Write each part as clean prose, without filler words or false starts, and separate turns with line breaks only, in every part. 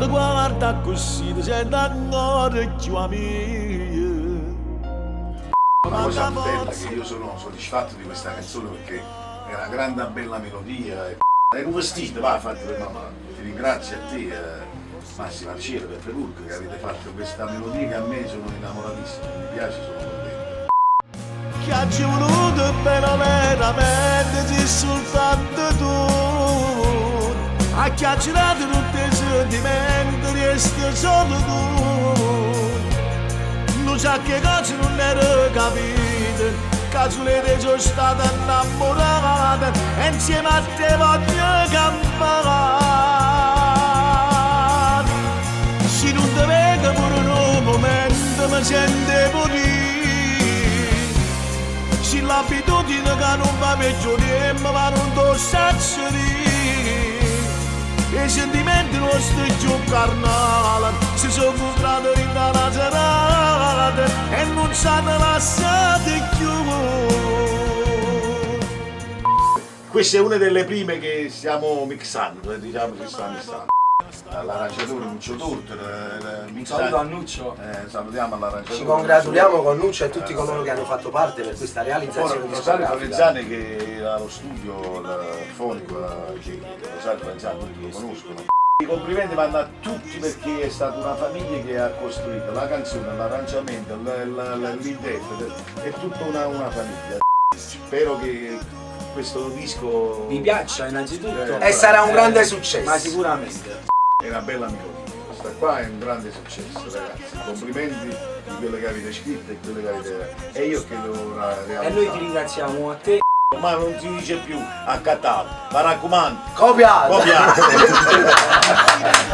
ti guarda così, ti senti ancora più amico.
Una cosa bella che io sono soddisfatto di questa canzone perché è una grande bella melodia. Ero vestito, va, fatto per mamma. Ti ringrazio a te, Massimo Arciere, per Perurco, che avete fatto questa melodia che a me sono innamoratissimo, mi piace, sono contento.
Che ha voluto bene veramente, ci soltanto tu. Ha chiacchierato tutti i sentimenti, resti solo tu. Non sa che cose non ero capite, che sono stata innamorata e insieme a te voglio campare. Se non ti vedo pure un momento mi sento dire, se l'abitudine che non va peggio mi va non ti saggio dire. I sentimenti nostri più carnali si sono frustrati in una serata e non ci hanno lasciati più.
Questa è una delle prime che stiamo mixando, diciamo che sta mixando. L'arrangiatore Nuccio Torto,
Un saluto a Nuccio.
salutiamo l'arrangiatore.
Ci congratuliamo con Nuccio e tutti coloro che hanno fatto parte per questa realizzazione
Rosario
discografica.
Favezzani che era allo studio fonico, Rosario Favezzani tutti lo conoscono. I complimenti vanno a tutti perché è stata una famiglia che ha costruito la canzone, l'arrangiamento, l'interprete, è tutta una famiglia. Spero che questo disco
Vi piaccia innanzitutto.
E sarà un grande successo.
Ma sicuramente.
è una bella melodia. Questa qua è un grande successo, ragazzi. Complimenti di quello che avete scritto e quello che avete. E io che devo realizzare.
E noi ti ringraziamo a te.
Ma non si dice più accattato, ma raccomando.
Copiato!
Copiato!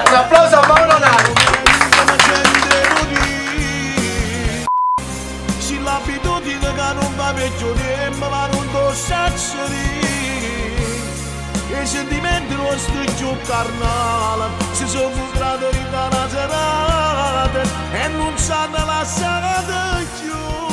Un applauso a Paolo Nani!
Se l'abitudine che non va peggio mi va non ti saggio dire. I sentimenti nostri più carnali si sono frustrati in una serata e non ci hanno lasciati più.